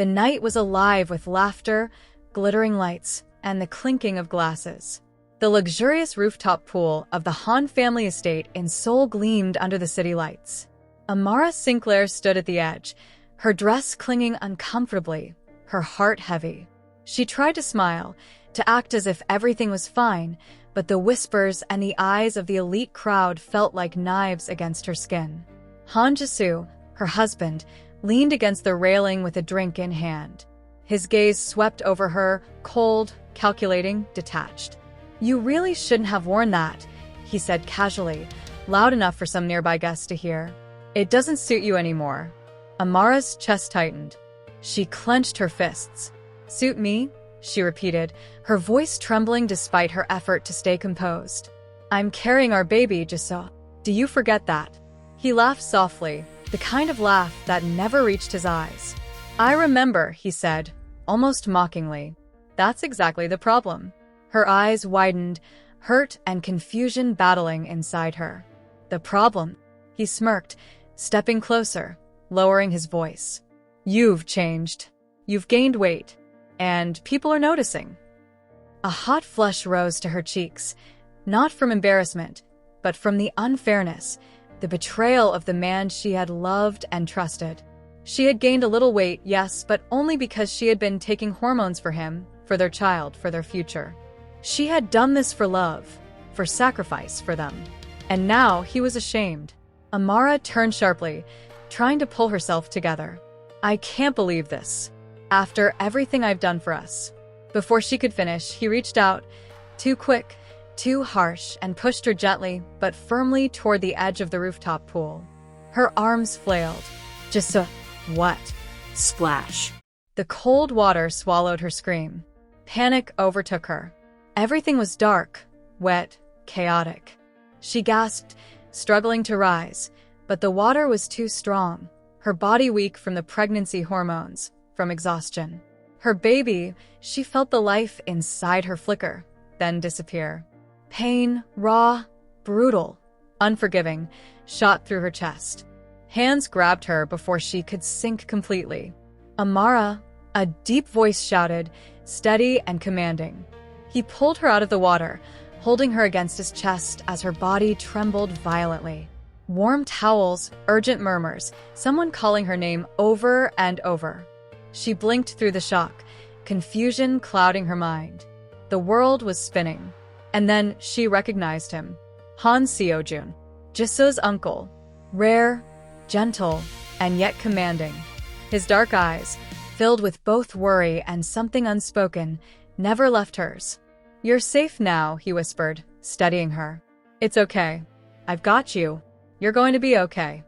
The night was alive with laughter, glittering lights, and the clinking of glasses. The luxurious rooftop pool of the Han family estate in Seoul gleamed under the city lights. Amara Sinclair stood at the edge, her dress clinging uncomfortably, her heart heavy. She tried to smile, to act as if everything was fine, but the whispers and the eyes of the elite crowd felt like knives against her skin. Han Jisoo, her husband, leaned against the railing with a drink in hand. His gaze swept over her, cold, calculating, detached. "You really shouldn't have worn that," he said casually, loud enough for some nearby guests to hear. "It doesn't suit you anymore." Amara's chest tightened. She clenched her fists. "Suit me?" she repeated, her voice trembling despite her effort to stay composed. "I'm carrying our baby, Jisoo. Do you forget that?" He laughed softly, the kind of laugh that never reached his eyes. "I remember," he said, almost mockingly. "That's exactly the problem." Her eyes widened, hurt and confusion battling inside her. "The problem?" He smirked, stepping closer, lowering his voice. "You've changed. You've gained weight. And people are noticing." A hot flush rose to her cheeks, not from embarrassment, but from the unfairness, the betrayal of the man she had loved and trusted. She had gained a little weight, yes, but only because she had been taking hormones for him, for their child, for their future. She had done this for love, for sacrifice for them. And now he was ashamed. Amara turned sharply, trying to pull herself together. "I can't believe this. After everything I've done for us." Before she could finish, he reached out, too quick, too harsh, and pushed her gently but firmly toward the edge of the rooftop pool. Her arms flailed. "Just what?" Splash. The cold water swallowed her scream. Panic overtook her. Everything was dark, wet, chaotic. She gasped, struggling to rise, but the water was too strong, her body weak from the pregnancy hormones, from exhaustion. Her baby, she felt the life inside her flicker, then disappear. Pain, raw, brutal, unforgiving, shot through her chest. Hands grabbed her before she could sink completely. "Amara," a deep voice shouted, steady and commanding. He pulled her out of the water, holding her against his chest as her body trembled violently. Warm towels, urgent murmurs, someone calling her name over and over. She blinked through the shock, confusion clouding her mind. The world was spinning. And then she recognized him. Han Seo-jun, Jisoo's uncle. Rare, gentle, and yet commanding. His dark eyes, filled with both worry and something unspoken, never left hers. "You're safe now," he whispered, steadying her. "It's okay. I've got you. You're going to be okay."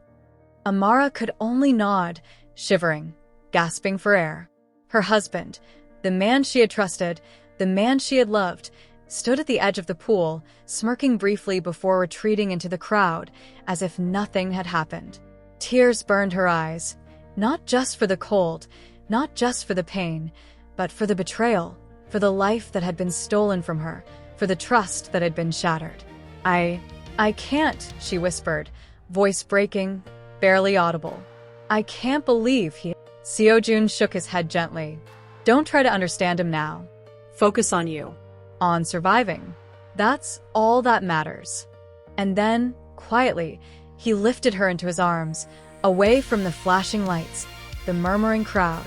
Amara could only nod, shivering, gasping for air. Her husband, the man she had trusted, the man she had loved, stood at the edge of the pool, smirking briefly before retreating into the crowd, as if nothing had happened. Tears burned her eyes, not just for the cold, not just for the pain, but for the betrayal, for the life that had been stolen from her, for the trust that had been shattered. I can't," she whispered, voice breaking, barely audible. "I can't believe he—" Seo-jun shook his head gently. "Don't try to understand him now. Focus on you. On surviving. That's all that matters." And then, quietly, he lifted her into his arms, away from the flashing lights, the murmuring crowd,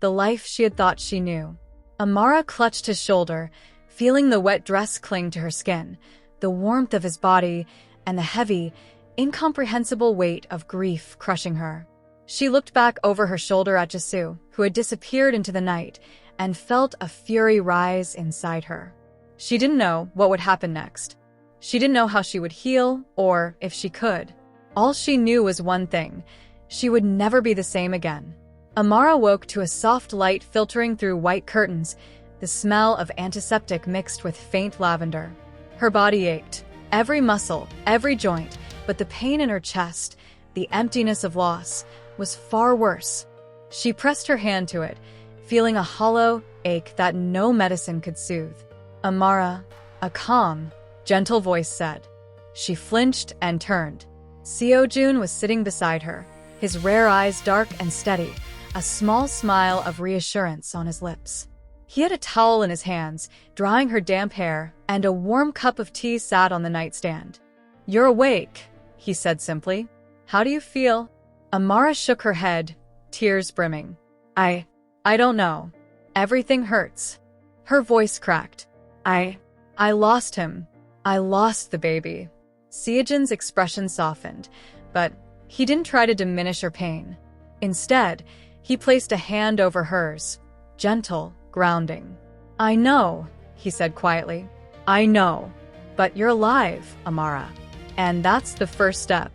the life she had thought she knew. Amara clutched his shoulder, feeling the wet dress cling to her skin, the warmth of his body, and the heavy, incomprehensible weight of grief crushing her. She looked back over her shoulder at Jisoo, who had disappeared into the night, and felt a fury rise inside her. She didn't know what would happen next. She didn't know how she would heal, or if she could. All she knew was one thing: she would never be the same again. Amara woke to a soft light filtering through white curtains, the smell of antiseptic mixed with faint lavender. Her body ached, every muscle, every joint, but the pain in her chest, the emptiness of loss, was far worse. She pressed her hand to it, feeling a hollow ache that no medicine could soothe. "Amara," a calm, gentle voice said. She flinched and turned. Seo-jun was sitting beside her, his rare eyes dark and steady, a small smile of reassurance on his lips. He had a towel in his hands, drying her damp hair, and a warm cup of tea sat on the nightstand. "You're awake," he said simply. "How do you feel?" Amara shook her head, tears brimming. I don't know. Everything hurts." Her voice cracked. I lost him. I lost the baby." Seojin's expression softened, but he didn't try to diminish her pain. Instead, he placed a hand over hers, gentle, grounding. "I know," he said quietly. "I know. But you're alive, Amara. And that's the first step.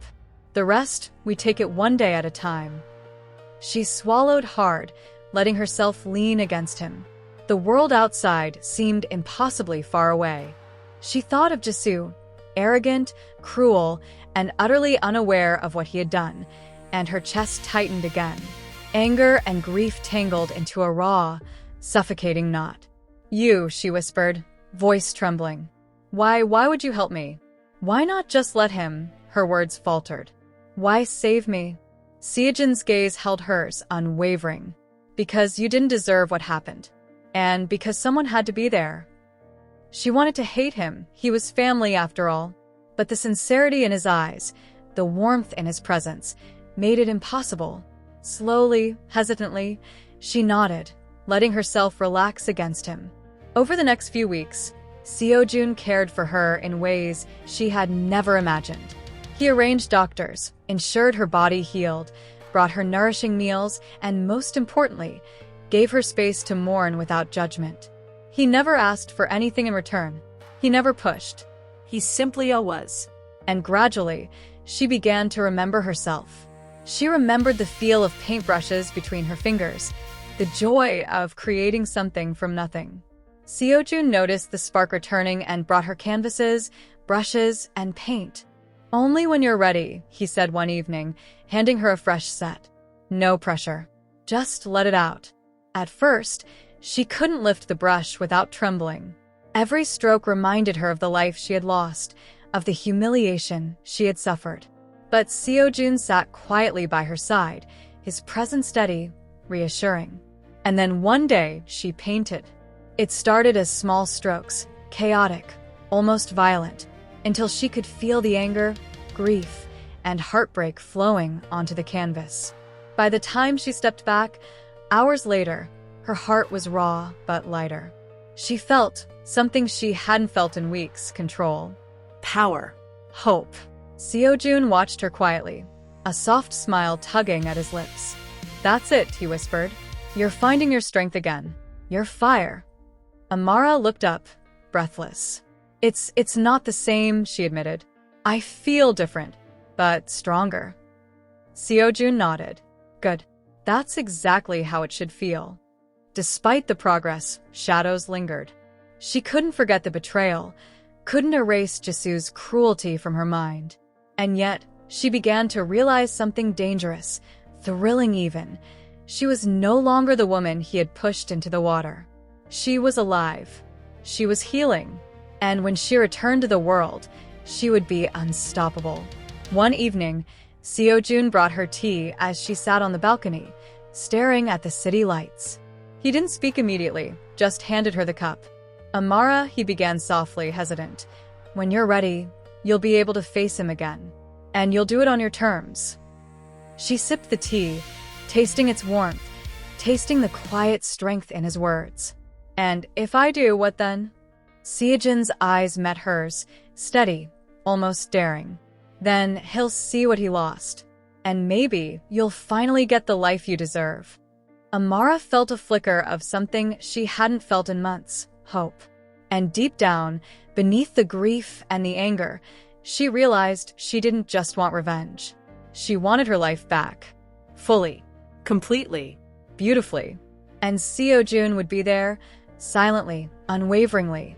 The rest, we take it one day at a time." She swallowed hard, letting herself lean against him. The world outside seemed impossibly far away. She thought of Jisoo, arrogant, cruel, and utterly unaware of what he had done, and her chest tightened again. Anger and grief tangled into a raw, suffocating knot. "You," she whispered, voice trembling. Why would you help me? Why not just let him?" Her words faltered. "Why save me?" Seojin's gaze held hers, unwavering. "Because you didn't deserve what happened. And because someone had to be there." She wanted to hate him. He was family after all. But the sincerity in his eyes, the warmth in his presence, made it impossible. Slowly, hesitantly, she nodded, letting herself relax against him. Over the next few weeks, Seojun cared for her in ways she had never imagined. He arranged doctors, ensured her body healed, brought her nourishing meals, and most importantly, gave her space to mourn without judgment. He never asked for anything in return. He never pushed. He simply was. And gradually, she began to remember herself. She remembered the feel of paintbrushes between her fingers, the joy of creating something from nothing. Seojun noticed the spark returning and brought her canvases, brushes, and paint. "Only when you're ready," he said one evening, handing her a fresh set. "No pressure. Just let it out." At first, she couldn't lift the brush without trembling. Every stroke reminded her of the life she had lost, of the humiliation she had suffered. But Seojun sat quietly by her side, his presence steady, reassuring. And then one day, she painted. It started as small strokes, chaotic, almost violent, until she could feel the anger, grief, and heartbreak flowing onto the canvas. By the time she stepped back, hours later, her heart was raw but lighter. She felt something she hadn't felt in weeks: control, power, hope. Seojun watched her quietly, a soft smile tugging at his lips. "That's it," he whispered. "You're finding your strength again. Your fire." Amara looked up, breathless. It's not the same," she admitted. "I feel different, but stronger." Seojun nodded. "Good. That's exactly how it should feel." Despite the progress, shadows lingered. She couldn't forget the betrayal, couldn't erase Jisoo's cruelty from her mind. And yet, she began to realize something dangerous, thrilling even. She was no longer the woman he had pushed into the water. She was alive. She was healing. And when she returned to the world, she would be unstoppable. One evening, Seojun brought her tea as she sat on the balcony, staring at the city lights. He didn't speak immediately, just handed her the cup. "Amara," he began softly, hesitant, "when you're ready, you'll be able to face him again. And you'll do it on your terms." She sipped the tea, tasting its warmth, tasting the quiet strength in his words. "And if I do, what then?" Seojin's eyes met hers, steady, almost daring. "Then he'll see what he lost. And maybe you'll finally get the life you deserve." Amara felt a flicker of something she hadn't felt in months: hope. And deep down, beneath the grief and the anger, she realized she didn't just want revenge. She wanted her life back. Fully. Completely. Beautifully. And Seojun would be there, silently, unwaveringly,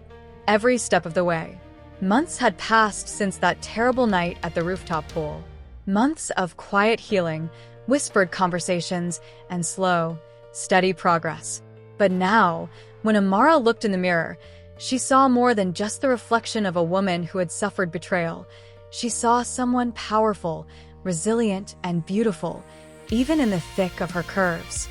every step of the way. Months had passed since that terrible night at the rooftop pool. Months of quiet healing, whispered conversations, and slow, steady progress. But now, when Amara looked in the mirror, she saw more than just the reflection of a woman who had suffered betrayal. She saw someone powerful, resilient, and beautiful, even in the thick of her curves.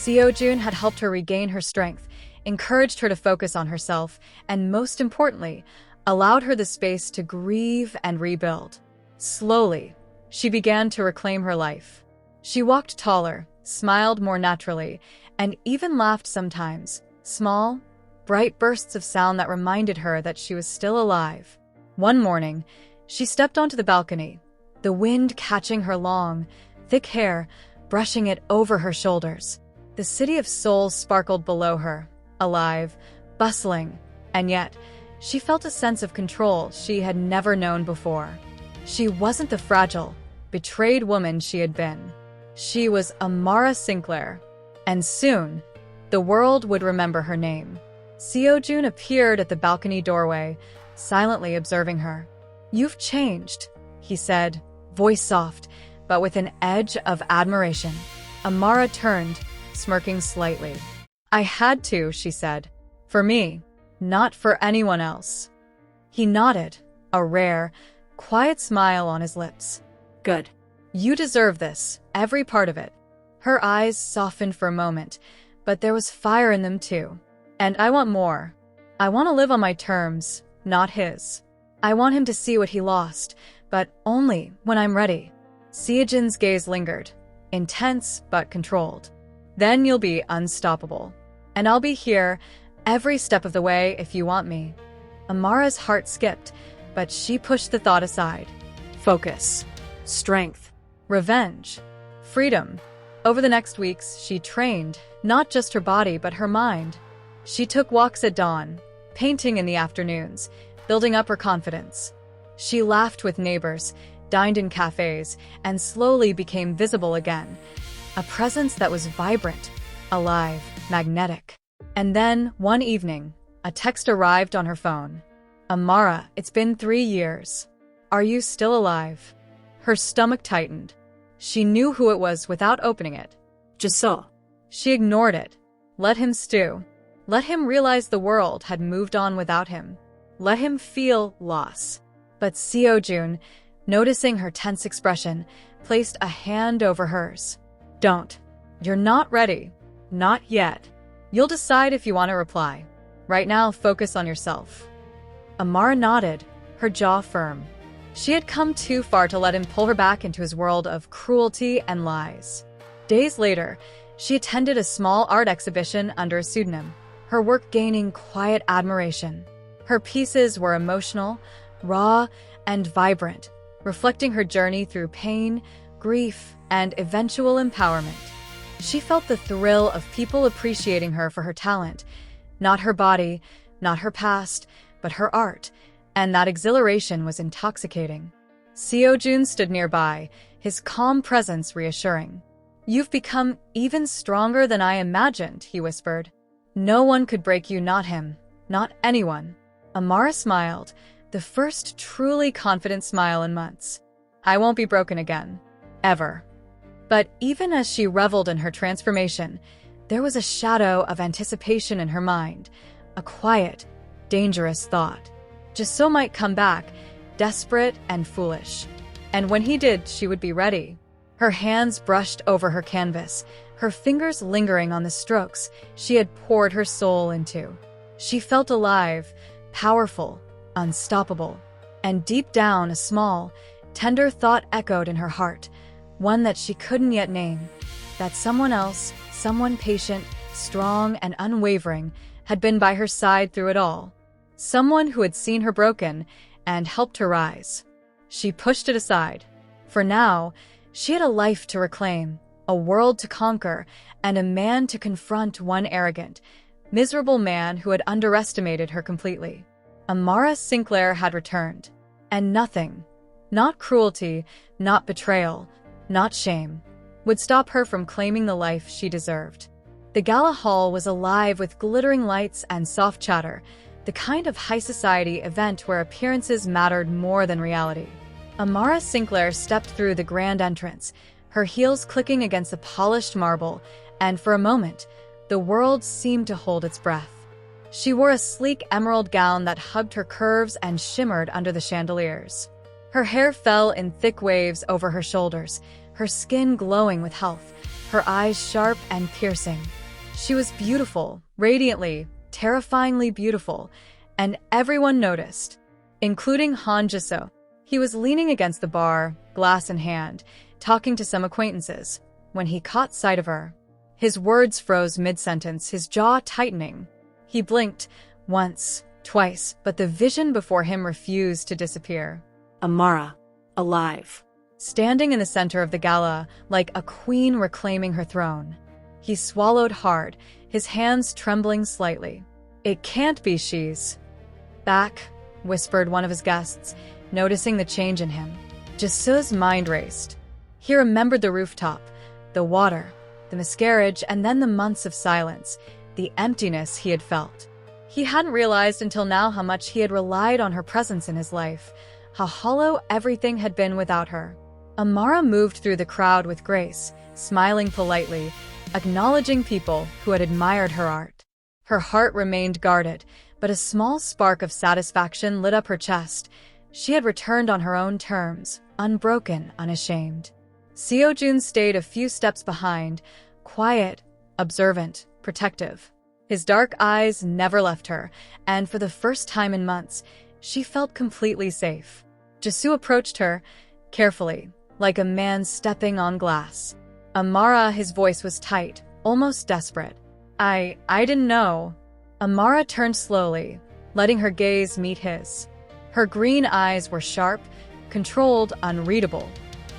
Seo-jun had helped her regain her strength, encouraged her to focus on herself, and most importantly, allowed her the space to grieve and rebuild. Slowly, she began to reclaim her life. She walked taller, smiled more naturally, and even laughed sometimes, small, bright bursts of sound that reminded her that she was still alive. One morning, she stepped onto the balcony, the wind catching her long, thick hair, brushing it over her shoulders. The city of Seoul sparkled below her, alive, bustling, and yet, she felt a sense of control she had never known before. She wasn't the fragile, betrayed woman she had been. She was Amara Sinclair, and soon, the world would remember her name. Seo-jun appeared at the balcony doorway, silently observing her. "You've changed," he said, voice soft, but with an edge of admiration. Amara turned, smirking slightly. "I had to," she said. "For me, not for anyone else." He nodded, a rare, quiet smile on his lips. "Good. You deserve this, every part of it." Her eyes softened for a moment, but there was fire in them too. "And I want more. I want to live on my terms, not his. I want him to see what he lost, but only when I'm ready." Seo-jun's gaze lingered, intense but controlled. "Then you'll be unstoppable. And I'll be here every step of the way if you want me." Amara's heart skipped, but she pushed the thought aside. Focus, strength, revenge, freedom. Over the next weeks, she trained, not just her body but her mind. She took walks at dawn, painting in the afternoons, building up her confidence. She laughed with neighbors, dined in cafes, and slowly became visible again. A presence that was vibrant, alive, magnetic. And then, one evening, a text arrived on her phone. "Amara, it's been 3 years. Are you still alive?" Her stomach tightened. She knew who it was without opening it. Jisoo. She ignored it. Let him stew. Let him realize the world had moved on without him. Let him feel loss. But Seo-jun, noticing her tense expression, placed a hand over hers. "Don't. You're not ready. Not yet. You'll decide if you want to reply. Right now, focus on yourself." Amara nodded, her jaw firm. She had come too far to let him pull her back into his world of cruelty and lies. Days later, she attended a small art exhibition under a pseudonym, her work gaining quiet admiration. Her pieces were emotional, raw, and vibrant, reflecting her journey through pain, grief, and eventual empowerment. She felt the thrill of people appreciating her for her talent, not her body, not her past, but her art, and that exhilaration was intoxicating. Seo-jun stood nearby, his calm presence reassuring. "You've become even stronger than I imagined," he whispered. "No one could break you, not him, not anyone." Amara smiled, the first truly confident smile in months. "I won't be broken again. Ever." But even as she reveled in her transformation, there was a shadow of anticipation in her mind, a quiet, dangerous thought. Jisoo might come back, desperate and foolish. And when he did, she would be ready. Her hands brushed over her canvas, her fingers lingering on the strokes she had poured her soul into. She felt alive, powerful, unstoppable. And deep down, a small, tender thought echoed in her heart, one that she couldn't yet name, that someone else, someone patient, strong, and unwavering, had been by her side through it all. Someone who had seen her broken and helped her rise. She pushed it aside. For now, she had a life to reclaim, a world to conquer, and a man to confront, one arrogant, miserable man who had underestimated her completely. Amara Sinclair had returned, and nothing, not cruelty, not betrayal, not shame, would stop her from claiming the life she deserved. The gala hall was alive with glittering lights and soft chatter, the kind of high society event where appearances mattered more than reality. Amara Sinclair stepped through the grand entrance, her heels clicking against the polished marble, and for a moment, the world seemed to hold its breath. She wore a sleek emerald gown that hugged her curves and shimmered under the chandeliers. Her hair fell in thick waves over her shoulders, her skin glowing with health, her eyes sharp and piercing. She was beautiful, radiantly, terrifyingly beautiful, and everyone noticed, including Han Jisoo. He was leaning against the bar, glass in hand, talking to some acquaintances, when he caught sight of her. His words froze mid-sentence, his jaw tightening. He blinked, once, twice, but the vision before him refused to disappear. Amara, alive. Standing in the center of the gala, like a queen reclaiming her throne. He swallowed hard, his hands trembling slightly. It can't be she's back, whispered one of his guests, noticing the change in him. Jisoo's mind raced. He remembered the rooftop, the water, the miscarriage, and then the months of silence, the emptiness he had felt. He hadn't realized until now how much he had relied on her presence in his life, how hollow everything had been without her. Amara moved through the crowd with grace, smiling politely, acknowledging people who had admired her art. Her heart remained guarded, but a small spark of satisfaction lit up her chest. She had returned on her own terms, unbroken, unashamed. Seojun stayed a few steps behind, quiet, observant, protective. His dark eyes never left her, and for the first time in months, she felt completely safe. Jisoo approached her, carefully, like a man stepping on glass. Amara, his voice was tight, almost desperate. I didn't know. Amara turned slowly, letting her gaze meet his. Her green eyes were sharp, controlled, unreadable.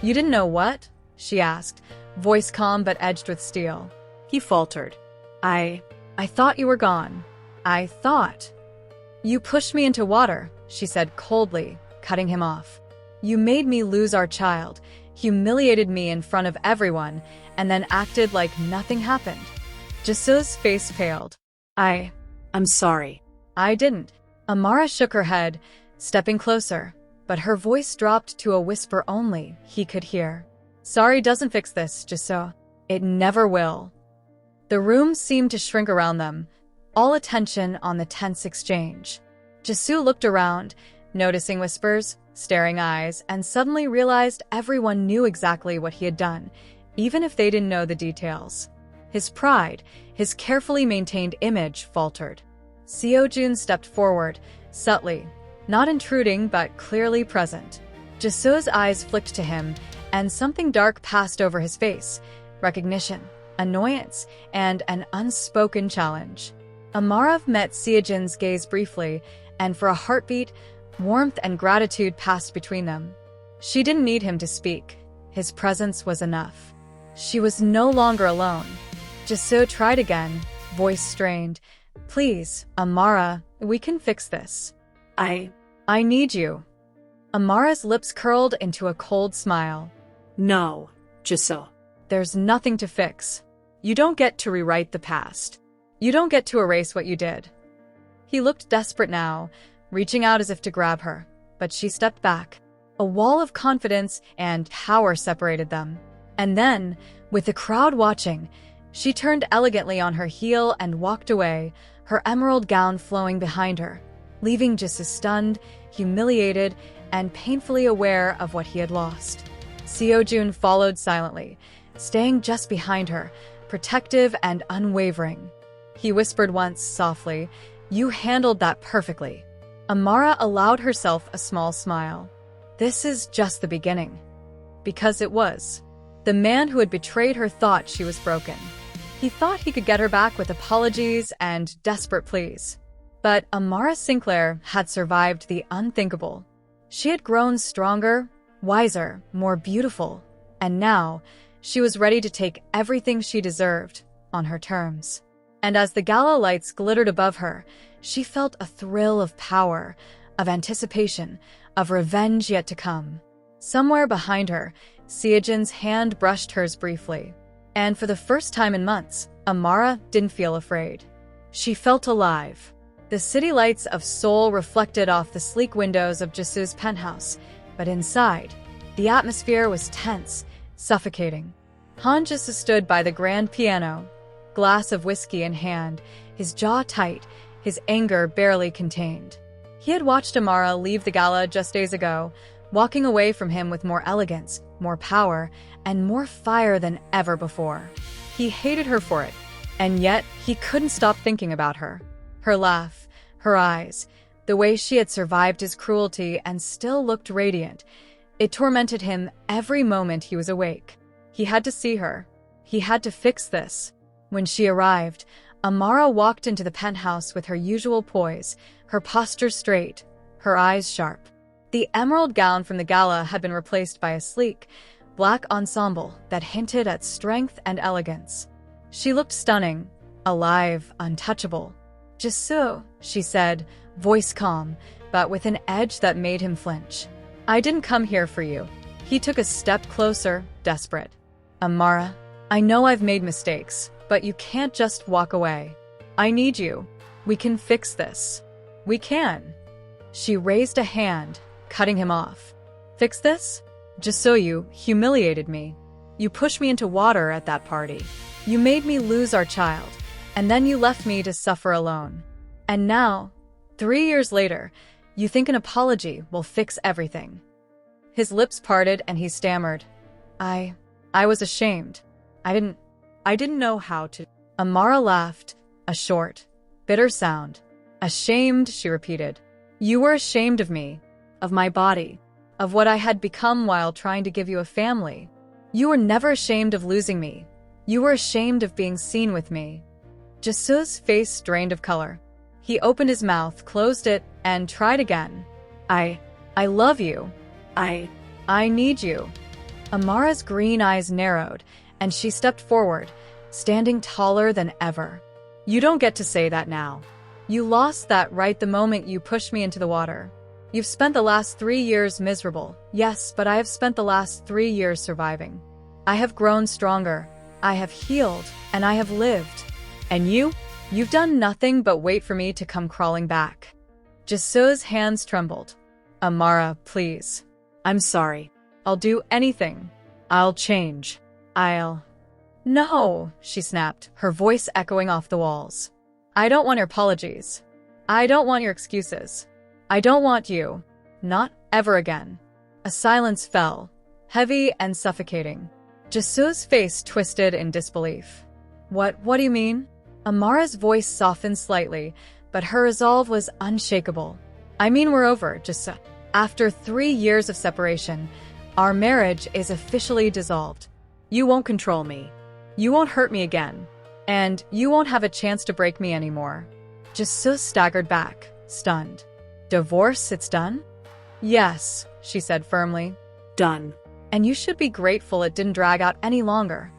You didn't know what? She asked, voice calm but edged with steel. He faltered. I thought you were gone. I thought. You pushed me into water, she said coldly, cutting him off. You made me lose our child, humiliated me in front of everyone, and then acted like nothing happened. Jisoo's face paled. I'm sorry. I didn't. Amara shook her head, stepping closer, but her voice dropped to a whisper only he could hear. Sorry doesn't fix this, Jisoo. It never will. The room seemed to shrink around them, all attention on the tense exchange. Jisoo looked around, noticing whispers, staring eyes, and suddenly realized everyone knew exactly what he had done, even if they didn't know the details. His pride, his carefully maintained image, faltered. Seojun stepped forward, subtly, not intruding but clearly present. Jisoo's eyes flicked to him, and something dark passed over his face, recognition, annoyance, and an unspoken challenge. Amara met Seojun's gaze briefly, and for a heartbeat, warmth and gratitude passed between them. She didn't need him to speak. His presence was enough. She was no longer alone. Jisoo tried again, voice strained. Please, Amara, we can fix this. I need you. Amara's lips curled into a cold smile. No, Jisoo. There's nothing to fix. You don't get to rewrite the past. You don't get to erase what you did. He looked desperate now, reaching out as if to grab her, but she stepped back. A wall of confidence and power separated them. And then, with the crowd watching, she turned elegantly on her heel and walked away, her emerald gown flowing behind her, leaving Jisoo stunned, humiliated, and painfully aware of what he had lost. Seojun followed silently, staying just behind her, protective and unwavering. He whispered once softly, "You handled that perfectly." Amara allowed herself a small smile. This is just the beginning. Because it was. The man who had betrayed her thought she was broken. He thought he could get her back with apologies and desperate pleas. But Amara Sinclair had survived the unthinkable. She had grown stronger, wiser, more beautiful, and now she was ready to take everything she deserved on her terms. And as the gala lights glittered above her, she felt a thrill of power, of anticipation, of revenge yet to come. Somewhere behind her, Seojun's hand brushed hers briefly. And for the first time in months, Amara didn't feel afraid. She felt alive. The city lights of Seoul reflected off the sleek windows of Jisoo's penthouse, but inside, the atmosphere was tense, suffocating. Han Jisoo stood by the grand piano, glass of whiskey in hand, his jaw tight, his anger barely contained. He had watched Amara leave the gala just days ago, walking away from him with more elegance, more power, and more fire than ever before. He hated her for it, and yet he couldn't stop thinking about her. Her laugh, her eyes, the way she had survived his cruelty and still looked radiant. It tormented him every moment he was awake. He had to see her. He had to fix this. When she arrived, Amara walked into the penthouse with her usual poise, her posture straight, her eyes sharp. The emerald gown from the gala had been replaced by a sleek, black ensemble that hinted at strength and elegance. She looked stunning, alive, untouchable. "Jisoo," she said, voice calm, but with an edge that made him flinch. "I didn't come here for you." He took a step closer, desperate. "Amara, I know I've made mistakes, but you can't just walk away. I need you. We can fix this. We can." She raised a hand, cutting him off. "Fix this? Jisoo, you humiliated me. You pushed me into water at that party. You made me lose our child, and then you left me to suffer alone. And now, 3 years later, you think an apology will fix everything." His lips parted and he stammered, I was ashamed. I didn't know how to." Amara laughed, a short, bitter sound. "Ashamed," she repeated. "You were ashamed of me, of my body, of what I had become while trying to give you a family. You were never ashamed of losing me. You were ashamed of being seen with me." Jisoo's face drained of color. He opened his mouth, closed it, and tried again. I love you. I need you." Amara's green eyes narrowed, and she stepped forward, standing taller than ever. "You don't get to say that now. You lost that right the moment you pushed me into the water. You've spent the last 3 years miserable, yes, but I have spent the last 3 years surviving. I have grown stronger, I have healed, and I have lived. And you've done nothing but wait for me to come crawling back." Jisoo's hands trembled. "Amara, please. I'm sorry. I'll do anything. I'll change. No," she snapped, her voice echoing off the walls. "I don't want your apologies. I don't want your excuses. I don't want you. Not ever again." A silence fell, heavy and suffocating. Jisoo's face twisted in disbelief. What do you mean?" Amara's voice softened slightly, but her resolve was unshakable. "I mean we're over, Jisoo. After 3 years of separation, our marriage is officially dissolved. You won't control me. You won't hurt me again. And you won't have a chance to break me anymore." Jisoo staggered back, stunned. "Divorce, it's done?" "Yes," she said firmly. Done. "And you should be grateful it didn't drag out any longer."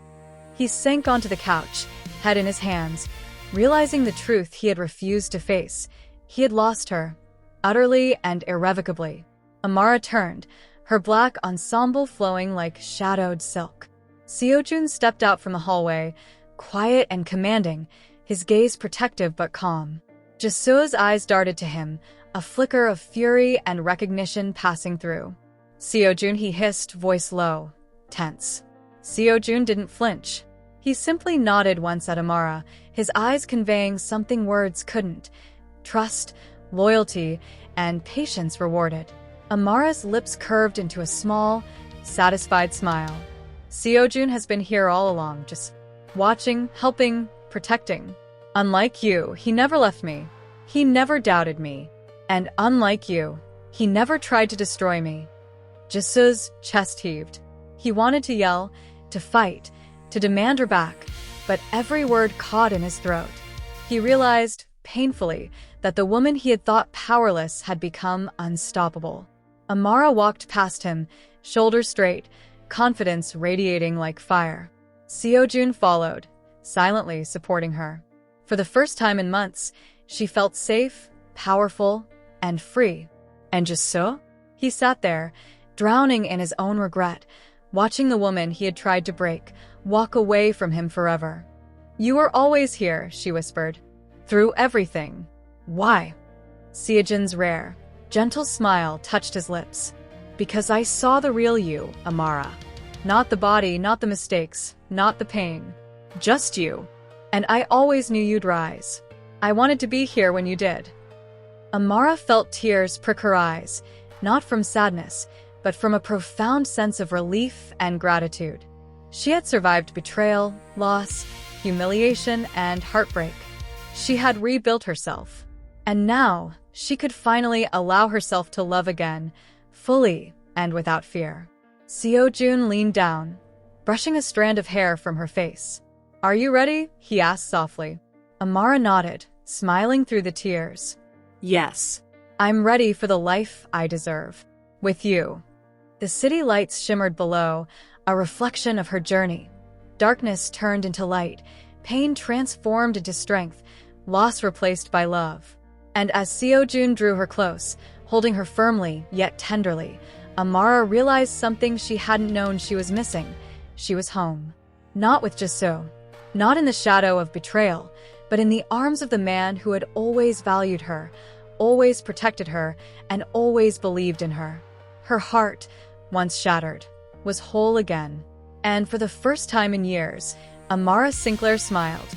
He sank onto the couch, head in his hands, realizing the truth he had refused to face. He had lost her, utterly and irrevocably. Amara turned, her black ensemble flowing like shadowed silk. Seojun stepped out from the hallway, quiet and commanding, his gaze protective but calm. Jisoo's eyes darted to him, a flicker of fury and recognition passing through. "Seojun," he hissed, voice low, tense. Seojun didn't flinch. He simply nodded once at Amara, his eyes conveying something words couldn't. Trust, loyalty, and patience rewarded. Amara's lips curved into a small, satisfied smile. "Seojun has been here all along, just watching, helping, protecting. Unlike you, he never left me. He never doubted me. And unlike you, he never tried to destroy me." Jisoo's chest heaved. He wanted to yell, to fight, to demand her back, but every word caught in his throat. He realized, painfully, that the woman he had thought powerless had become unstoppable. Amara walked past him, shoulders straight, confidence radiating like fire. Seojun followed, silently supporting her. For the first time in months, she felt safe, powerful, and free. And Jisoo? He sat there, drowning in his own regret, watching the woman he had tried to break walk away from him forever. "You were always here," she whispered. "Through everything. Why?" Seojun's rare, gentle smile touched his lips. "Because I saw the real you, Amara. Not the body, not the mistakes, not the pain. Just you. And I always knew you'd rise. I wanted to be here when you did." Amara felt tears prick her eyes, not from sadness, but from a profound sense of relief and gratitude. She had survived betrayal, loss, humiliation, and heartbreak. She had rebuilt herself. And now, she could finally allow herself to love again, fully and without fear. Seo-jun leaned down, brushing a strand of hair from her face. "Are you ready?" he asked softly. Amara nodded, smiling through the tears. Yes. "I'm ready for the life I deserve. With you." The city lights shimmered below, a reflection of her journey. Darkness turned into light, pain transformed into strength, loss replaced by love. And as Seo-jun drew her close, holding her firmly yet tenderly, Amara realized something she hadn't known she was missing. She was home. Not with Jisoo. Not in the shadow of betrayal, but in the arms of the man who had always valued her, always protected her, and always believed in her. Her heart, once shattered, was whole again. And for the first time in years, Amara Sinclair smiled.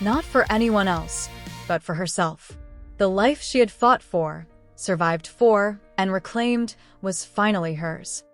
Not for anyone else, but for herself. The life she had fought for, survived for, and reclaimed was finally hers.